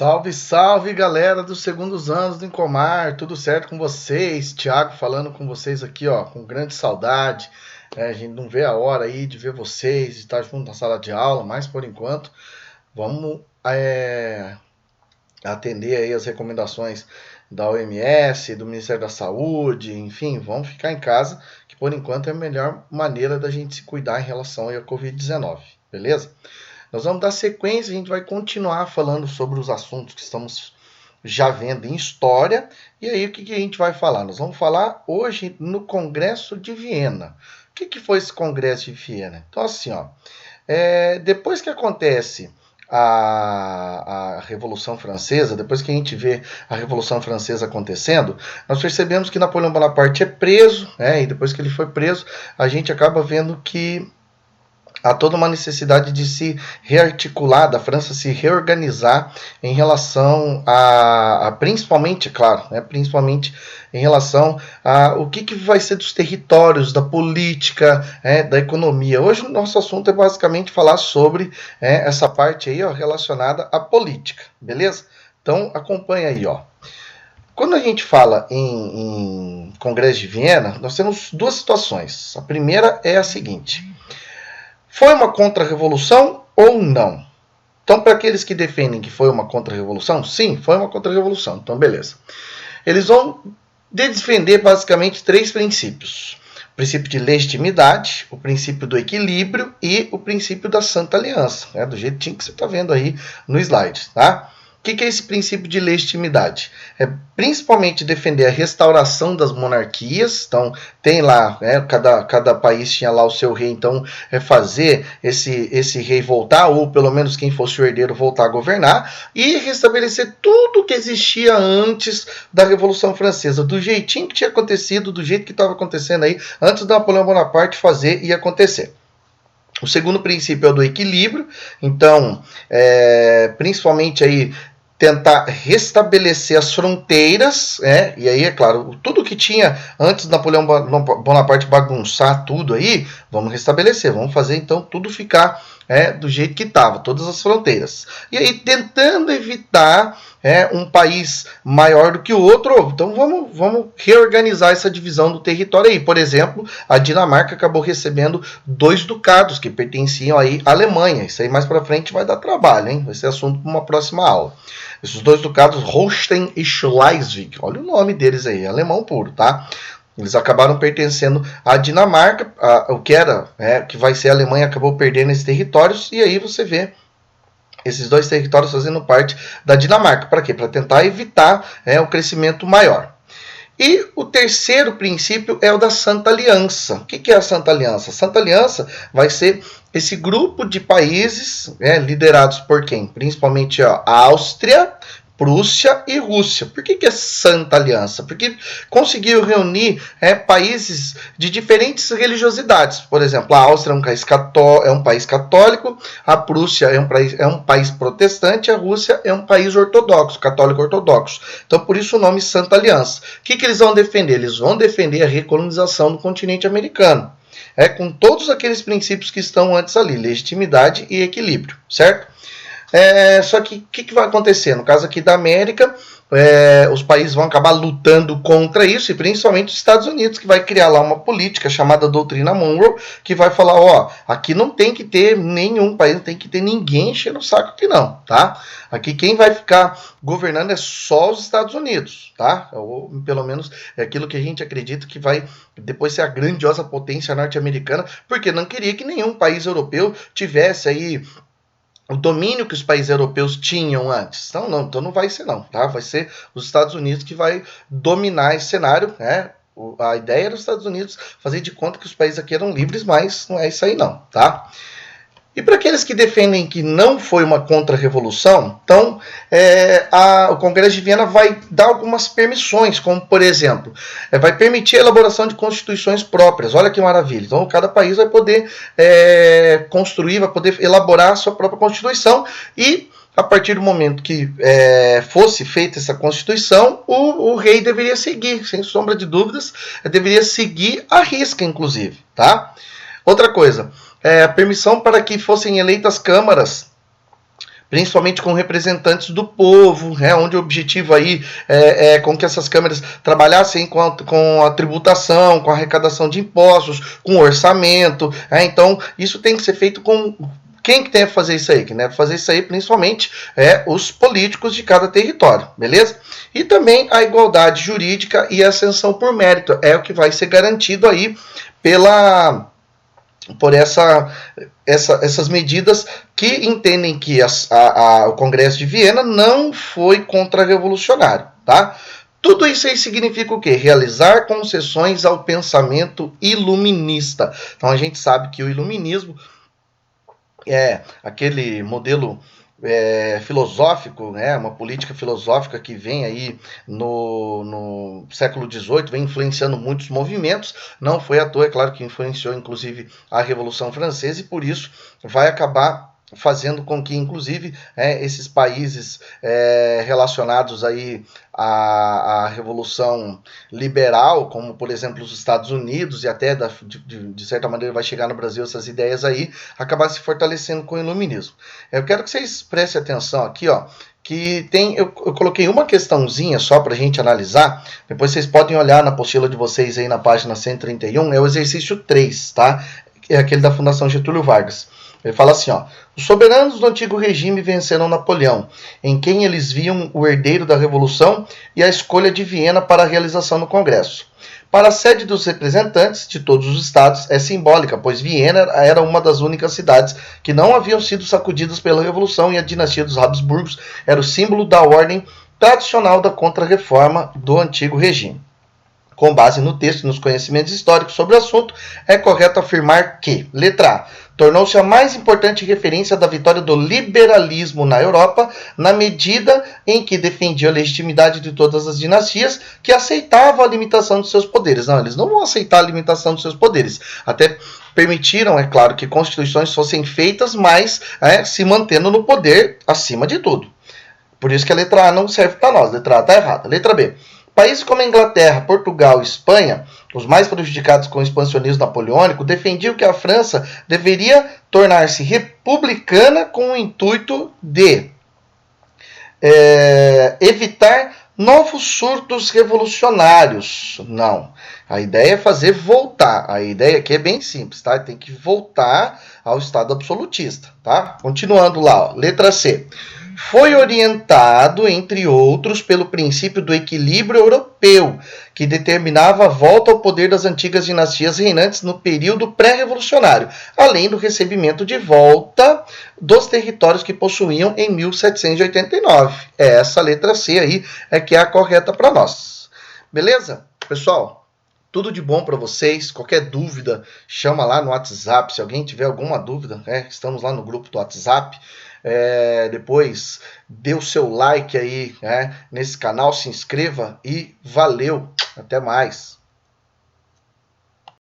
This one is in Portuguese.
Salve, salve, galera dos segundos anos do Incomar, tudo certo com vocês? Thiago falando com vocês aqui, ó, com grande saudade. A gente não vê a hora aí de ver vocês, de estar junto na sala de aula, mas por enquanto vamos atender aí as recomendações da OMS, do Ministério da Saúde, enfim, vamos ficar em casa, que por enquanto é a melhor maneira da gente se cuidar em relação aí à Covid-19, beleza? Nós vamos dar sequência, a gente vai continuar falando sobre os assuntos que estamos já vendo em história. E aí, o que a gente vai falar? Nós vamos falar hoje no Congresso de Viena. O que foi esse Congresso de Viena? Então, assim, ó, depois que acontece a Revolução Francesa, depois que a gente vê a Revolução Francesa acontecendo, nós percebemos que Napoleão Bonaparte é preso, e depois que ele foi preso, a gente acaba vendo que há toda uma necessidade de se rearticular, da França se reorganizar em relação principalmente, claro, principalmente em relação a o que vai ser dos territórios, da política, da economia. Hoje o nosso assunto é basicamente falar sobre essa parte aí, ó, relacionada à política, beleza? Então acompanha aí, ó. Quando a gente fala em Congresso de Viena, nós temos duas situações. A primeira é a seguinte: foi uma contra-revolução ou não? Então, para aqueles que defendem que foi uma contra-revolução, sim, foi uma contra-revolução. Então, beleza. Eles vão defender basicamente três princípios: o princípio de legitimidade, o princípio do equilíbrio e o princípio da Santa Aliança, do jeitinho que você está vendo aí no slide, tá? O que é esse princípio de legitimidade? É principalmente defender a restauração das monarquias. Então, tem lá, cada país tinha lá o seu rei, então é fazer esse rei voltar, ou pelo menos quem fosse o herdeiro voltar a governar, e restabelecer tudo que existia antes da Revolução Francesa, do jeitinho que tinha acontecido, do jeito que estava acontecendo aí, antes do Napoleão Bonaparte fazer e acontecer. O segundo princípio é o do equilíbrio. Então, principalmente aí tentar restabelecer as fronteiras, e aí, é claro, tudo que tinha antes de Napoleão Bonaparte bagunçar tudo aí, vamos restabelecer, vamos fazer então tudo ficar do jeito que estava, todas as fronteiras. E aí, tentando evitar um país maior do que o outro, então vamos reorganizar essa divisão do território aí. Por exemplo, a Dinamarca acabou recebendo 2 ducados que pertenciam aí à Alemanha. Isso aí mais para frente vai dar trabalho, hein? Vai ser assunto para uma próxima aula. Esses 2 ducados, Holstein e Schleswig, olha o nome deles aí, alemão puro, tá? Eles acabaram pertencendo à Dinamarca, o que era, que vai ser a Alemanha, acabou perdendo esses territórios, e aí você vê esses 2 territórios fazendo parte da Dinamarca. Para quê? Para tentar evitar o crescimento maior. E o terceiro princípio é o da Santa Aliança. O que é a Santa Aliança? A Santa Aliança vai ser esse grupo de países liderados por quem? Principalmente a Áustria, Prússia e Rússia. Por que é Santa Aliança? Porque conseguiu reunir países de diferentes religiosidades. Por exemplo, a Áustria é um país católico, a Prússia é um país protestante, a Rússia é um país ortodoxo, católico ortodoxo. Então, por isso o nome Santa Aliança. O que eles vão defender? Eles vão defender a recolonização do continente americano. Com todos aqueles princípios que estão antes ali, legitimidade e equilíbrio, certo? Só que o que vai acontecer? No caso aqui da América, os países vão acabar lutando contra isso, e principalmente os Estados Unidos, que vai criar lá uma política chamada Doutrina Monroe, que vai falar, aqui não tem que ter nenhum país, não tem que ter ninguém enchendo o saco aqui não, tá? Aqui quem vai ficar governando é só os Estados Unidos, tá? Ou pelo menos é aquilo que a gente acredita que vai depois ser a grandiosa potência norte-americana, porque não queria que nenhum país europeu tivesse aí o domínio que os países europeus tinham antes. Então não vai ser não, tá? Vai ser os Estados Unidos que vai dominar esse cenário, A ideia era os Estados Unidos fazer de conta que os países aqui eram livres, mas não é isso aí não, tá? E para aqueles que defendem que não foi uma contra-revolução, então o Congresso de Viena vai dar algumas permissões, como por exemplo, vai permitir a elaboração de constituições próprias. Olha que maravilha! Então cada país vai poder construir, vai poder elaborar a sua própria constituição, e a partir do momento que fosse feita essa Constituição, o rei deveria seguir, sem sombra de dúvidas, deveria seguir à risca, inclusive, tá? Outra coisa, a permissão para que fossem eleitas câmaras principalmente com representantes do povo, onde o objetivo aí é com que essas câmeras trabalhassem com a tributação, com a arrecadação de impostos, com orçamento. Então, isso tem que ser feito com... Quem que tem que fazer isso aí? Quem deve fazer isso aí, principalmente, os políticos de cada território, beleza? E também a igualdade jurídica e a ascensão por mérito. É o que vai ser garantido aí por essas medidas que entendem que o Congresso de Viena não foi contra-revolucionário, tá? Tudo isso aí significa o quê? Realizar concessões ao pensamento iluminista. Então a gente sabe que o iluminismo é aquele modelo filosófico, uma política filosófica que vem aí no século XVIII, vem influenciando muitos movimentos. Não foi à toa, é claro que influenciou inclusive a Revolução Francesa, e por isso vai acabar fazendo com que, inclusive, esses países relacionados aí à Revolução Liberal, como, por exemplo, os Estados Unidos, e até, de certa maneira, vai chegar no Brasil essas ideias aí, acabar se fortalecendo com o iluminismo. Eu quero que vocês prestem atenção aqui, que eu coloquei uma questãozinha só para a gente analisar, depois vocês podem olhar na apostila de vocês aí na página 131, é o exercício 3, tá? É aquele da Fundação Getúlio Vargas. Ele fala assim, os soberanos do antigo regime venceram Napoleão, em quem eles viam o herdeiro da Revolução e a escolha de Viena para a realização do Congresso. Para a sede dos representantes de todos os estados é simbólica, pois Viena era uma das únicas cidades que não haviam sido sacudidas pela Revolução, e a dinastia dos Habsburgos era o símbolo da ordem tradicional da contra-reforma do antigo regime. Com base no texto e nos conhecimentos históricos sobre o assunto, é correto afirmar que, letra A, tornou-se a mais importante referência da vitória do liberalismo na Europa, na medida em que defendia a legitimidade de todas as dinastias que aceitavam a limitação dos seus poderes. Não, eles não vão aceitar a limitação dos seus poderes. Até permitiram, é claro, que constituições fossem feitas, mas se mantendo no poder acima de tudo. Por isso que a letra A não serve para nós. A letra A está errada. Letra B. Países como a Inglaterra, Portugal e Espanha, os mais prejudicados com o expansionismo napoleônico, defendiam que a França deveria tornar-se republicana com o intuito de evitar novos surtos revolucionários. Não. A ideia é fazer voltar. A ideia aqui é bem simples, tá? Tem que voltar ao Estado absolutista, tá? Continuando lá, letra C. Foi orientado, entre outros, pelo princípio do equilíbrio europeu, que determinava a volta ao poder das antigas dinastias reinantes no período pré-revolucionário, além do recebimento de volta dos territórios que possuíam em 1789. Essa letra C aí é que é a correta para nós. Beleza? Pessoal, tudo de bom para vocês. Qualquer dúvida, chama lá no WhatsApp. Se alguém tiver alguma dúvida, estamos lá no grupo do WhatsApp. Depois dê o seu like aí nesse canal, se inscreva e valeu, até mais.